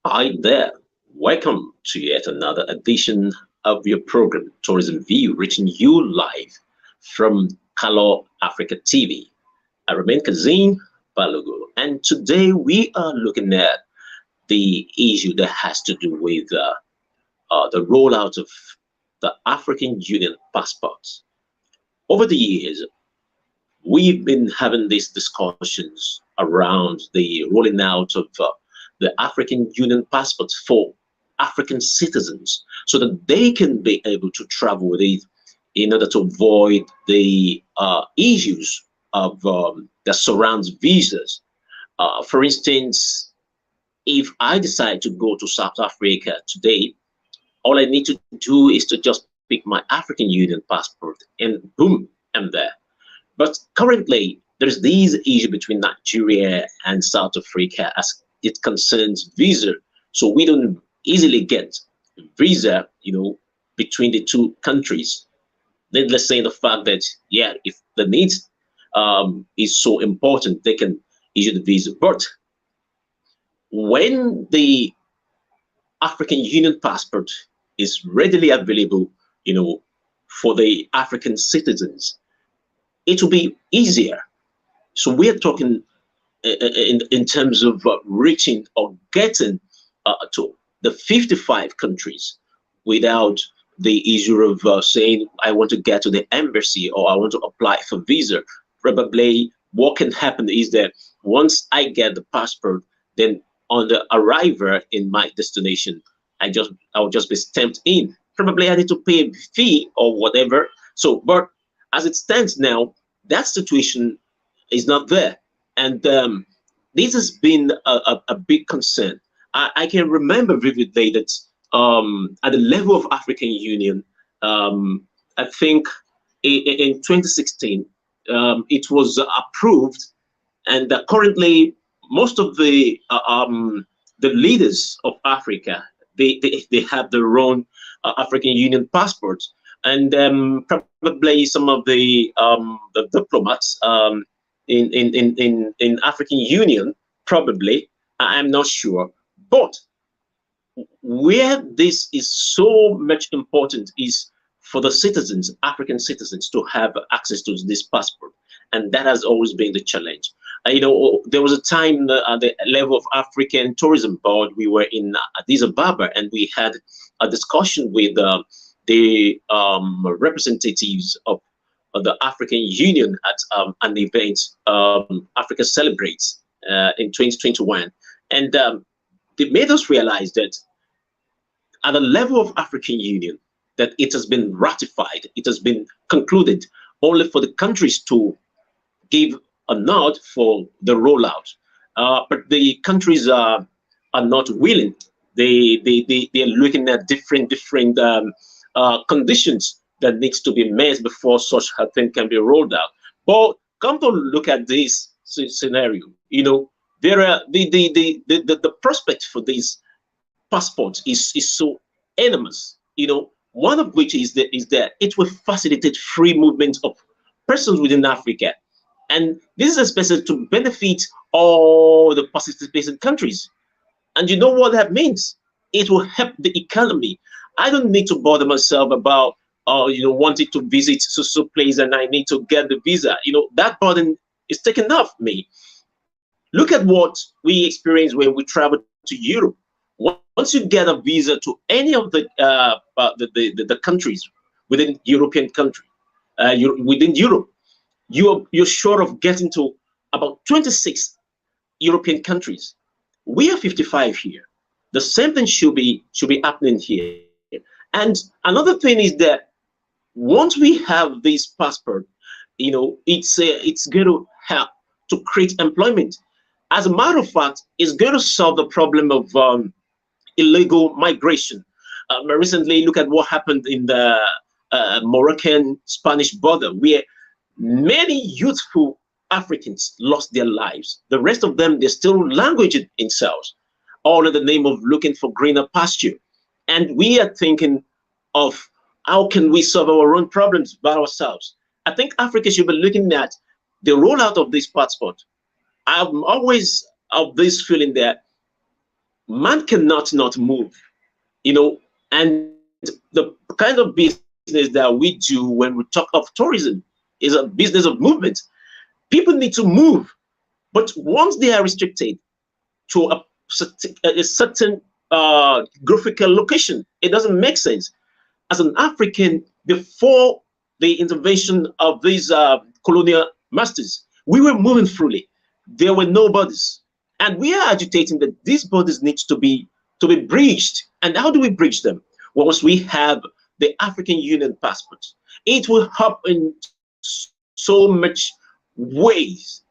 Hi there. Welcome to yet another edition of your program, Tourism View, reaching you live from Kalo Africa TV. I remain Kazim Balogo, and today we are looking at the issue that has to do with the rollout of the African Union passports. Over the years, we've been having these discussions around the rolling out of the African Union passports for African citizens so that they can be able to travel with it in order to avoid the issues of that surrounds visas. For instance, if I decide to go to South Africa today, all I need to do is to just pick my African Union passport and boom, I'm there. But currently, there's this issue between Nigeria and South Africa as it concerns visa. So we don't easily get visa, between the two countries. Then let's say the fact that, yeah, if the need is so important, they can issue the visa. But when the African Union passport is readily available, you know, for the African citizens, it will be easier. So we're talking in terms of reaching or getting to the 55 countries without the issue of saying I want to get to the embassy or I want to apply for visa. Probably what can happen is that once I get the passport, then on the arrival in my destination, I'll just be stamped in. Probably I need to pay a fee or whatever. So, but as it stands now, that situation is not there. And this has been a big concern. I can remember vividly that at the level of African Union, I think in 2016, it was approved, and currently most of the leaders of Africa they have their own African Union passports, and probably some of the diplomats in African Union probably. I'm not sure, but where this is so much important is for the citizens, African citizens, to have access to this passport, and that has always been the challenge. There was a time at the level of African Tourism Board, we were in Addis Ababa, and we had a discussion with the representatives of the African Union at an event, Africa Celebrates, in 2021, and they made us realize that at the level of African Union, that it has been ratified, it has been concluded only for the countries to give a nod for the rollout. But the countries are not willing. They are looking at different conditions that needs to be met before such a thing can be rolled out. But come to look at this scenario, there are the prospect for this passport is so enormous. One of which is that it will facilitate free movement of persons within Africa, and this is expected to benefit all the participating countries. And you know what that means? It will help the economy. I don't need to bother myself about wanting to visit so place and I need to get the visa. That burden is taken off me. Look at what we experience when we travel to Europe. Once you get a visa to any of the countries within European country, within Europe, you're sure of getting to about 26 European countries. We are 55 here. The same thing should be happening here. And another thing is that once we have this passport, it's going to help to create employment. As a matter of fact, it's going to solve the problem of illegal migration. Recently, look at what happened in the Moroccan Spanish border, where many youthful Africans lost their lives. The rest of them, they're still languaging in cells, all in the name of looking for greener pasture. And we are thinking of how can we solve our own problems by ourselves. I think Africa should be looking at the rollout of this passport. I'm always of this feeling that Man cannot not move, and the kind of business that we do when we talk of tourism is a business of movement. People need to move, but once they are restricted to a certain geographical location, it doesn't make sense. As an African, before the intervention of these colonial masters, we were moving freely. There were no borders, and we are agitating that these borders need to be bridged. And how do we bridge them? Once we have the African Union passport, it will help in so much ways,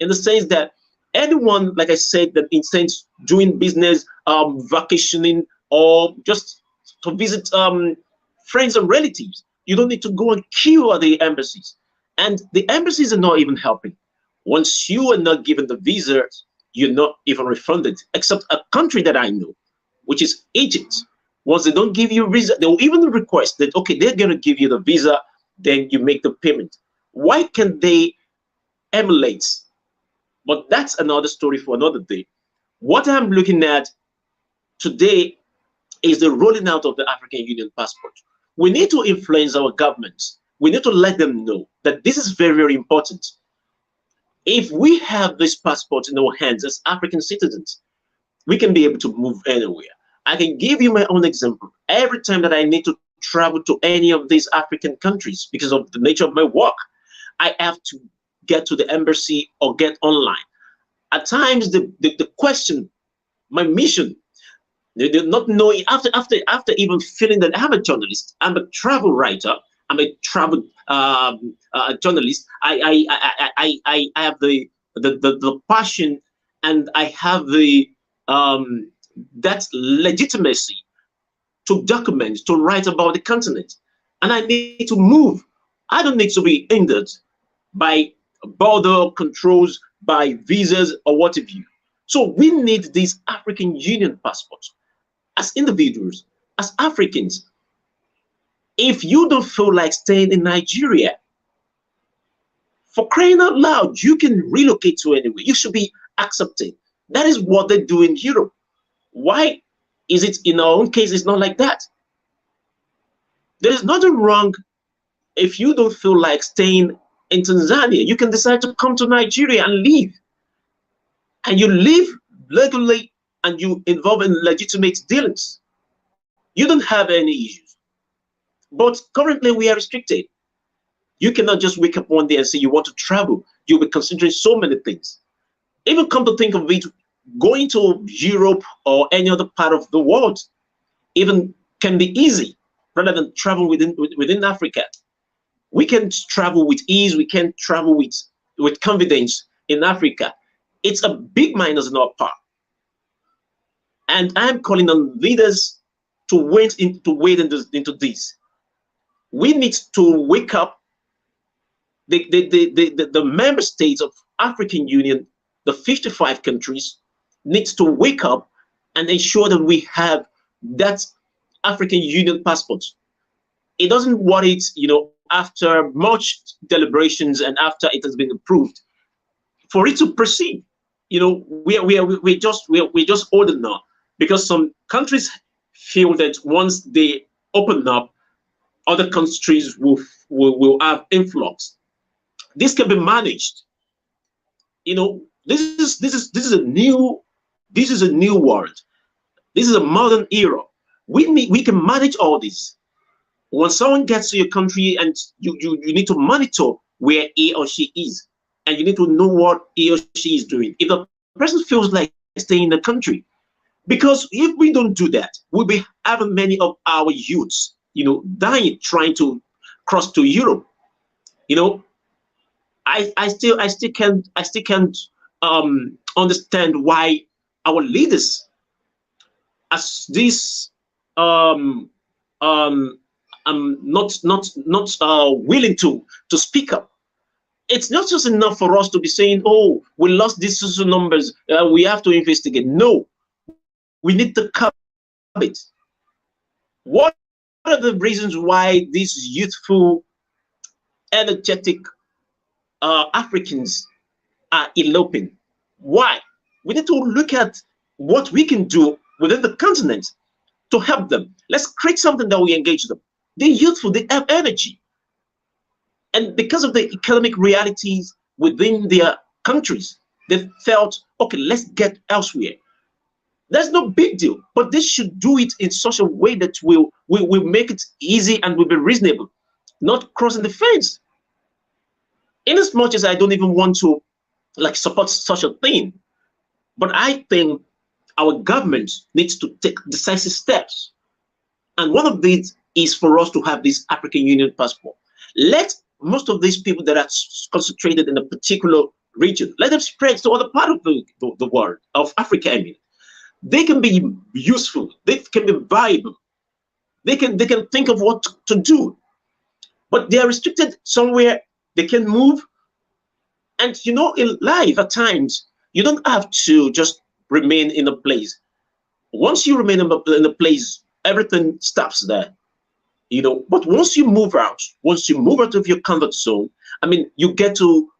in the sense that anyone, like I said, that intends doing business, vacationing, or just to visit friends and relatives, you don't need to go and queue at the embassies. And the embassies are not even helping. Once you are not given the visa, you're not even refunded, except a country that I know, which is Egypt. Once they don't give you a visa, they'll even request that, okay, they're going to give you the visa, then you make the payment. Why can't they emulate? But that's another story for another day. What I'm looking at today is the rolling out of the African Union passport. We need to influence our governments. We need to let them know that this is very, very important. If we have this passport in our hands as African citizens, we can be able to move anywhere. I can give you my own example. Every time that I need to travel to any of these African countries because of the nature of my work, I have to get to the embassy or get online. At times, the question, my mission, they did not know it after even feeling that I'm a journalist, I'm a travel writer, I'm a travel journalist. I have the passion, and I have the that legitimacy to document, to write about the continent, and I need to move. I don't need to be hindered by border controls, by visas, or what have you. So we need this African Union passport as individuals, as Africans. If you don't feel like staying in Nigeria, for crying out loud, you can relocate to anywhere. You should be accepted. That is what they do in Europe. Why is it in our own case? It's not like that. There's nothing wrong if you don't feel like staying in Tanzania. You can decide to come to Nigeria and live. And you live legally and you involve in legitimate dealings. You don't have any issues. But currently we are restricted. You cannot just wake up one day and say you want to travel. You'll be considering so many things. Even come to think of it, going to Europe or any other part of the world even can be easy rather than travel within Africa. We can travel with ease. We can travel with confidence in Africa. It's a big minus on our part. And I'm calling on leaders to wade into this. We need to wake up. The member states of African Union, the 55 countries, needs to wake up and ensure that we have that African Union passport. It doesn't want it, after much deliberations and after it has been approved, for it to proceed. We're just older now, because some countries feel that once they open up, other countries will have influx. This can be managed. This is a new world. This is a modern era. We can manage all this. When someone gets to your country, and you need to monitor where he or she is, and you need to know what he or she is doing. If the person feels like staying in the country, because if we don't do that, we'll be having many of our youths, dying trying to cross to Europe. You know, I still can't understand why our leaders, as this um um not willing to speak up. It's not just enough for us to be saying, oh, we lost these social numbers, we have to investigate. No, we need to curb it. What are the reasons why these youthful, energetic Africans are eloping? Why? We need to look at what we can do within the continent to help them. Let's create something that we engage them. They're youthful, they have energy. And because of the economic realities within their countries, they felt, okay, let's get elsewhere. That's no big deal, but they should do it in such a way that will make it easy and will be reasonable, not crossing the fence. In as much as I don't even want to like support such a thing, but I think our government needs to take decisive steps. And one of these is for us to have this African Union passport. Let most of these people that are concentrated in a particular region, let them spread to other part of the world, of Africa, I mean. They can be useful, they can be viable, they can think of what to do, but they are restricted somewhere they can move. And in life at times, you don't have to just remain in a place. Once you remain in a place, everything stops there. But once you move out of your comfort zone, I mean, you get to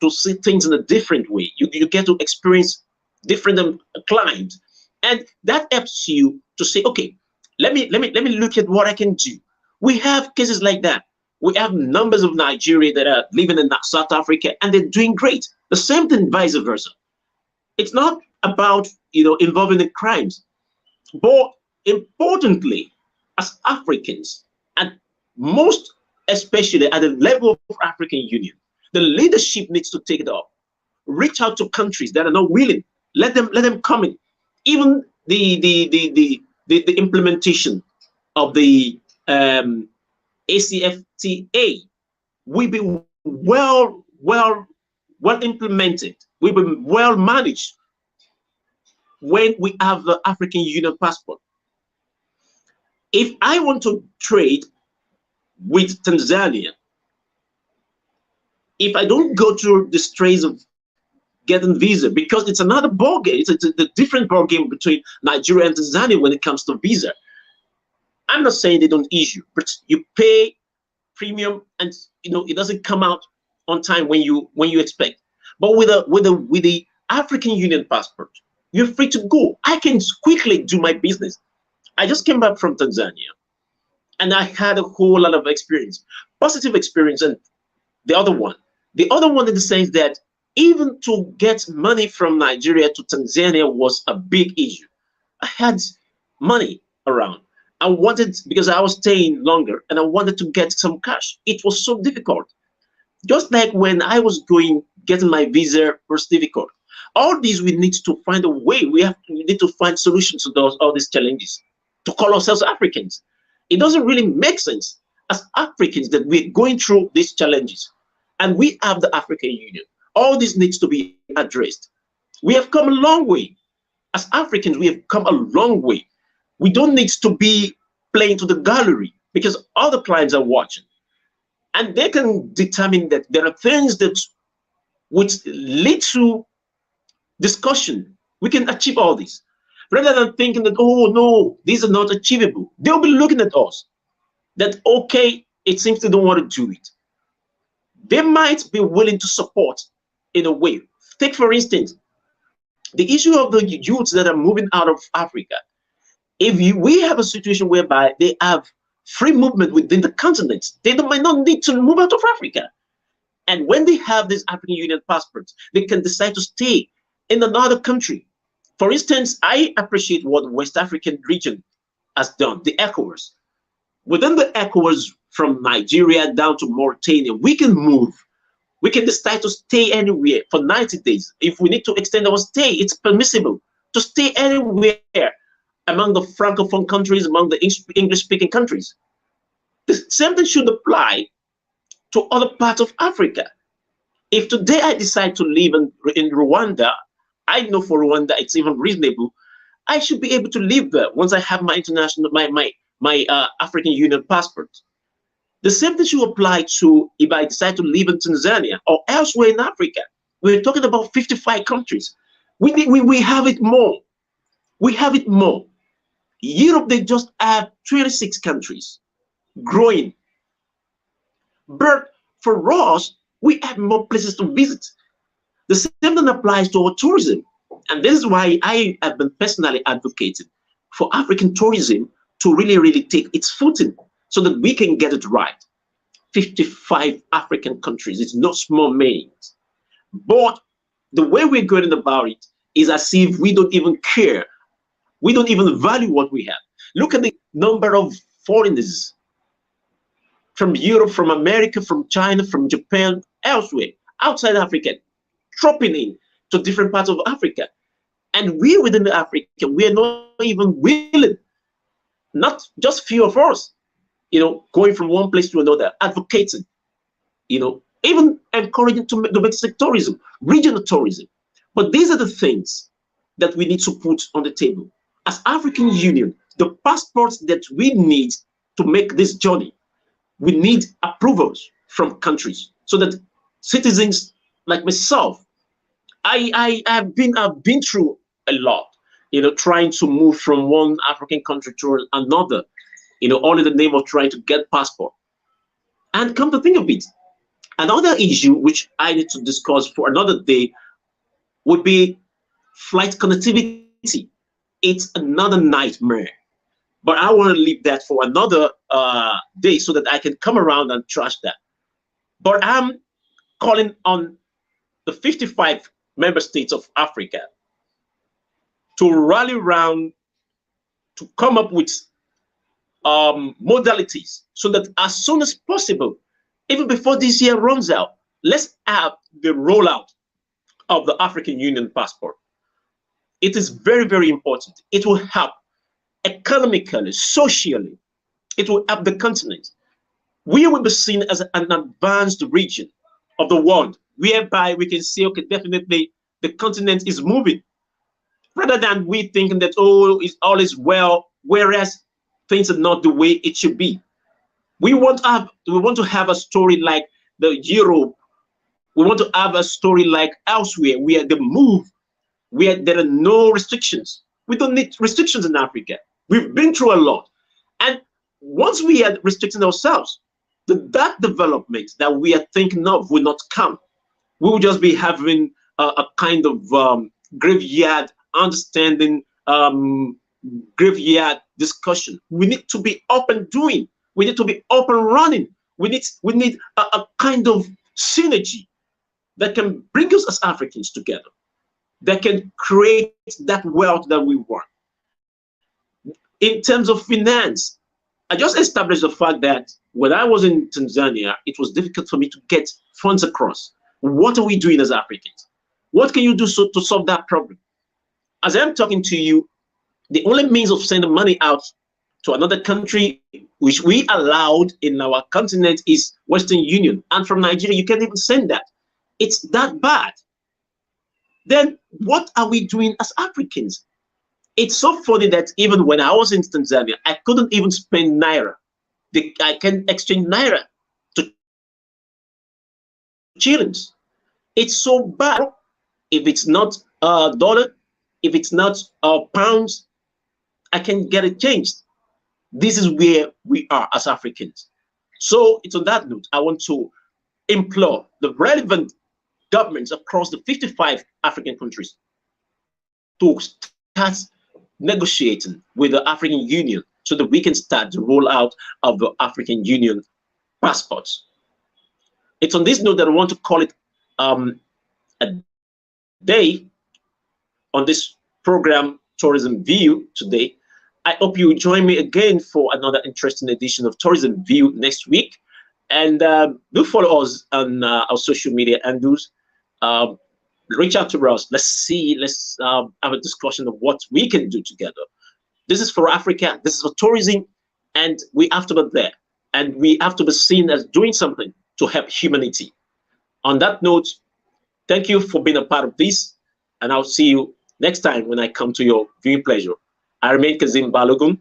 see things in a different way. You get to experience different climes, and that helps you to say, okay, let me look at what I can do. We have cases like that. We have numbers of Nigeria that are living in South Africa and they're doing great. The same thing vice versa. It's not about involving in crimes, but importantly, as Africans, and most especially at the level of African Union, the leadership needs to take it up. Reach out to countries that are not willing. Let them come in. Even the implementation of the ACFTA will be well implemented. Will be well managed when we have the African Union passport. If I want to trade with Tanzania, if I don't go through the strains of getting visa, because it's another ball game, it's a different ball game between Nigeria and Tanzania when it comes to visa. I'm not saying they don't issue, but you pay premium, and it doesn't come out on time when you expect. But with the African Union passport, you're free to go. I can quickly do my business. I just came back from Tanzania, and I had a whole lot of experience, positive experience, and the other one, in the sense that even to get money from Nigeria to Tanzania was a big issue. I had money around. I wanted, because I was staying longer and I wanted to get some cash. It was so difficult. Just like when I was getting my visa was difficult. All these, we need to find a way. We need to find solutions to all these challenges to call ourselves Africans. It doesn't really make sense as Africans that we're going through these challenges. And we have the African Union. All this needs to be addressed. We have come a long way. As Africans, we have come a long way. We don't need to be playing to the gallery because other clients are watching. And they can determine that there are things that which lead to discussion. We can achieve all this. Rather than thinking that, oh no, these are not achievable. They'll be looking at us. That, okay, it seems they don't want to do it. They might be willing to support in a way. Take, for instance, the issue of the youths that are moving out of Africa. We have a situation whereby they have free movement within the continent, they might not need to move out of Africa. And when they have these African Union passports, they can decide to stay in another country. For instance, I appreciate what the West African region has done, the ECOWAS. Within the ECOWAS, from Nigeria down to Mauritania, we can move. We can decide to stay anywhere for 90 days. If we need to extend our stay, it's permissible to stay anywhere among the Francophone countries, among the English-speaking countries. The same thing should apply to other parts of Africa. If today I decide to live in Rwanda, I know for Rwanda it's even reasonable. I should be able to live there once I have my African Union passport. The same thing should apply to if I decide to live in Tanzania or elsewhere in Africa. We're talking about 55 countries. We have it more. We have it more. Europe, they just have 26 countries growing. But for us, we have more places to visit. The same thing applies to our tourism. And this is why I have been personally advocating for African tourism to really, really take its footing so that we can get it right. 55 African countries, it's not small means. But the way we're going about it is as if we don't even care. We don't even value what we have. Look at the number of foreigners from Europe, from America, from China, from Japan, elsewhere, outside Africa, dropping in to different parts of Africa. And we within Africa, we are not even willing, not just few of us, going from one place to another, advocating, even encouraging to domestic tourism, regional tourism. But these are the things that we need to put on the table. As African Union, the passports that we need to make this journey, we need approvals from countries so that citizens like myself, I've been through a lot, trying to move from one African country to another, all in the name of trying to get passport. And come to think of it, another issue which I need to discuss for another day would be flight connectivity. It's another nightmare. But I want to leave that for another day so that I can come around and trash that. But I'm calling on the 55 member states of Africa to rally around to come up with modalities so that as soon as possible, even before this year runs out, let's have the rollout of the African Union passport. It is very, very important. It will help economically, socially. It will help the continent. We will be seen as an advanced region of the world, whereby we can say, okay, definitely the continent is moving, rather than we thinking that, oh, it's all is well, whereas things are not the way it should be. We want to have a story like the Europe. We want to have a story like elsewhere, where the move, where there are no restrictions. We don't need restrictions in Africa. We've been through a lot. And once we are restricting ourselves, that development that we are thinking of will not come. We will just be having a kind of graveyard understanding, graveyard discussion. We need to be up and doing. We need to be up and running. We need a kind of synergy that can bring us as Africans together, that can create that wealth that we want. In terms of finance, I just established the fact that when I was in Tanzania, it was difficult for me to get funds across. What are we doing as Africans? What can you do to solve that problem? As I'm talking to you, the only means of sending money out to another country, which we allowed in our continent, is Western Union. And from Nigeria, you can't even send that. It's that bad. Then what are we doing as Africans? It's so funny that even when I was in Tanzania, I couldn't even spend Naira. I can exchange Naira to shillings. It's so bad. If it's not a dollar, if it's not pounds, I can get it changed. This is where we are as Africans. So it's on that note, I want to implore the relevant governments across the 55 African countries to start negotiating with the African Union so that we can start the rollout of the African Union passports. It's on this note that I want to call it a day on this program, Tourism View, today. I hope you join me again for another interesting edition of Tourism View next week. And do follow us on our social media handles. Reach out to us. Let's have a discussion of what we can do together. This is for Africa. This is for tourism. And we have to be there. And we have to be seen as doing something to help humanity. On that note, thank you for being a part of this. And I'll see you next time when I come to your viewing pleasure. I remain Kazim Balogun.